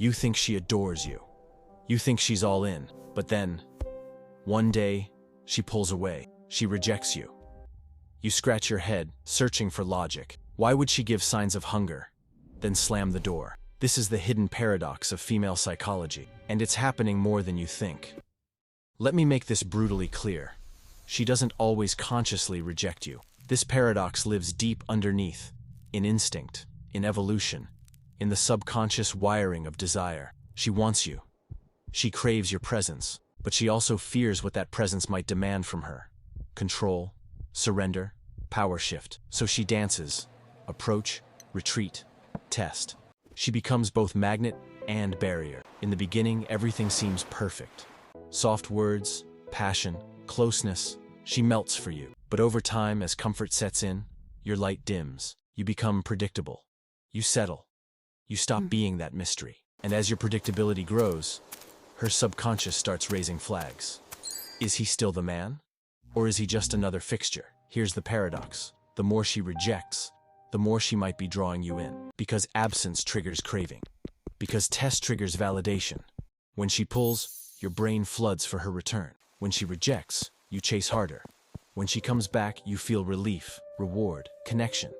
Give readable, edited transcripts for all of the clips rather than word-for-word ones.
You think she adores you. You think she's all in, but then, one day, she pulls away. She rejects you. You scratch your head, searching for logic. Why would she give signs of hunger, then slam the door? This is the hidden paradox of female psychology, and it's happening more than you think. Let me make this brutally clear. She doesn't always consciously reject you. This paradox lives deep underneath, in instinct, in evolution, in the subconscious wiring of desire. She wants you. She craves your presence, but she also fears what that presence might demand from her. Control, surrender, power shift. So she dances, approach, retreat, test. She becomes both magnet and barrier. In the beginning, everything seems perfect. Soft words, passion, closeness. She melts for you. But over time, as comfort sets in, your light dims. You become predictable. You settle. You stop being that mystery. And as your predictability grows, her subconscious starts raising flags. Is he still the man? Or is he just another fixture? Here's the paradox. The more she rejects, the more she might be drawing you in. Because absence triggers craving. Because test triggers validation. When she pulls, your brain floods for her return. When she rejects, you chase harder. When she comes back, you feel relief, reward, connection.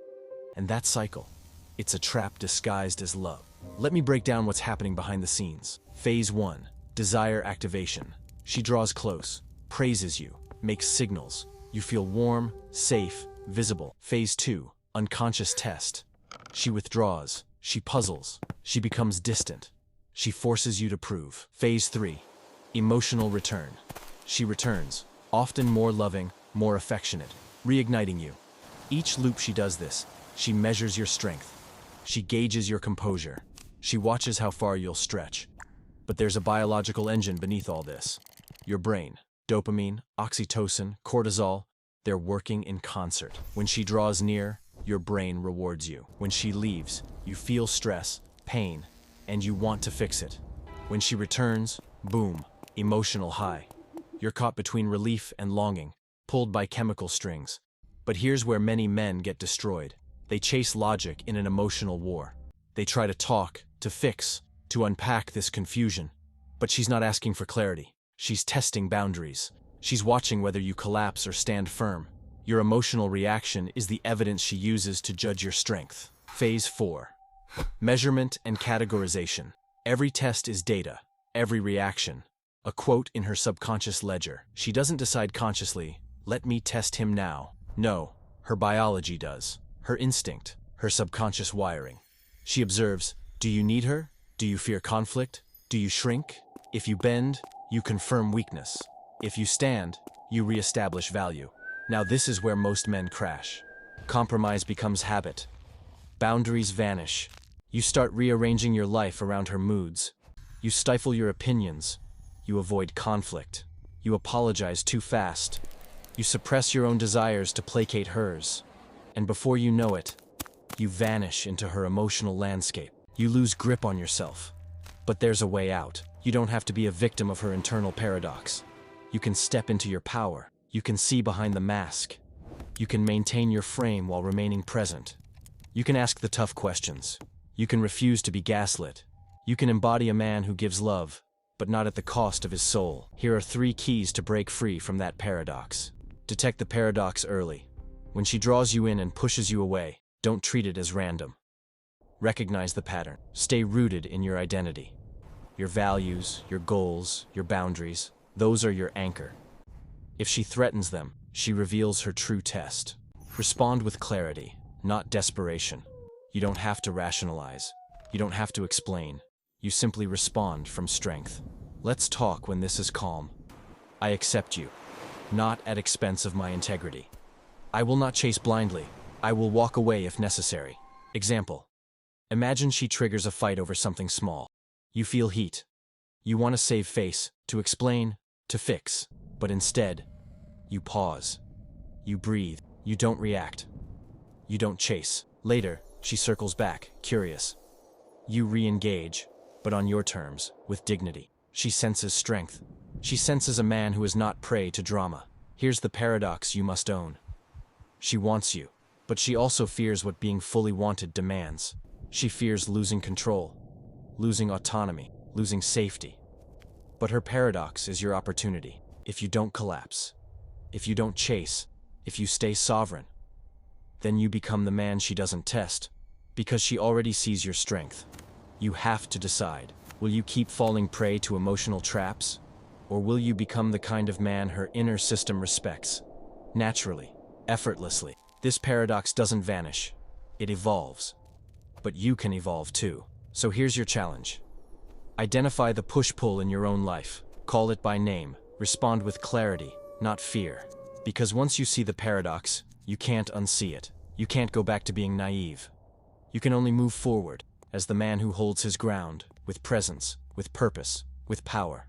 And that cycle, it's a trap disguised as love. Let me break down what's happening behind the scenes. Phase 1, desire activation. She draws close, praises you, makes signals. You feel warm, safe, visible. Phase 2, unconscious test. She withdraws, she puzzles, she becomes distant. She forces you to prove. Phase 3, emotional return. She returns, often more loving, more affectionate, reigniting you. Each loop she does this. She measures your strength. She gauges your composure. She watches how far you'll stretch. But there's a biological engine beneath all this. Your brain, dopamine, oxytocin, cortisol, they're working in concert. When she draws near, your brain rewards you. When she leaves, you feel stress, pain, and you want to fix it. When she returns, boom, emotional high. You're caught between relief and longing, pulled by chemical strings. But here's where many men get destroyed. They chase logic in an emotional war. They try to talk, to fix, to unpack this confusion. But she's not asking for clarity. She's testing boundaries. She's watching whether you collapse or stand firm. Your emotional reaction is the evidence she uses to judge your strength. Phase 4. Measurement and categorization. Every test is data. Every reaction. A quote in her subconscious ledger. She doesn't decide consciously, let me test him now. No, her biology does. Her instinct, her subconscious wiring. She observes, do you need her? Do you fear conflict? Do you shrink? If you bend, you confirm weakness. If you stand, you reestablish value. Now this is where most men crash. Compromise becomes habit. Boundaries vanish. You start rearranging your life around her moods. You stifle your opinions. You avoid conflict. You apologize too fast. You suppress your own desires to placate hers. And before you know it, you vanish into her emotional landscape. You lose grip on yourself. But there's a way out. You don't have to be a victim of her internal paradox. You can step into your power. You can see behind the mask. You can maintain your frame while remaining present. You can ask the tough questions. You can refuse to be gaslit. You can embody a man who gives love, but not at the cost of his soul. Here are 3 keys to break free from that paradox. Detect the paradox early. When she draws you in and pushes you away, don't treat it as random. Recognize the pattern. Stay rooted in your identity. Your values, your goals, your boundaries, those are your anchor. If she threatens them, she reveals her true test. Respond with clarity, not desperation. You don't have to rationalize. You don't have to explain. You simply respond from strength. Let's talk when this is calm. I accept you, not at expense of my integrity. I will not chase blindly. I will walk away if necessary. Example. Imagine she triggers a fight over something small. You feel heat. You want to save face, to explain, to fix. But instead, you pause. You breathe. You don't react. You don't chase. Later, she circles back, curious. You re-engage, but on your terms, with dignity. She senses strength. She senses a man who is not prey to drama. Here's the paradox you must own. She wants you, but she also fears what being fully wanted demands. She fears losing control, losing autonomy, losing safety. But her paradox is your opportunity. If you don't collapse, if you don't chase, if you stay sovereign, then you become the man she doesn't test, because she already sees your strength. You have to decide. Will you keep falling prey to emotional traps? Or will you become the kind of man her inner system respects? Naturally, effortlessly. This paradox doesn't vanish. It evolves. But you can evolve too. So here's your challenge. Identify the push-pull in your own life. Call it by name. Respond with clarity, not fear. Because once you see the paradox, you can't unsee it. You can't go back to being naive. You can only move forward as the man who holds his ground, with presence, with purpose, with power.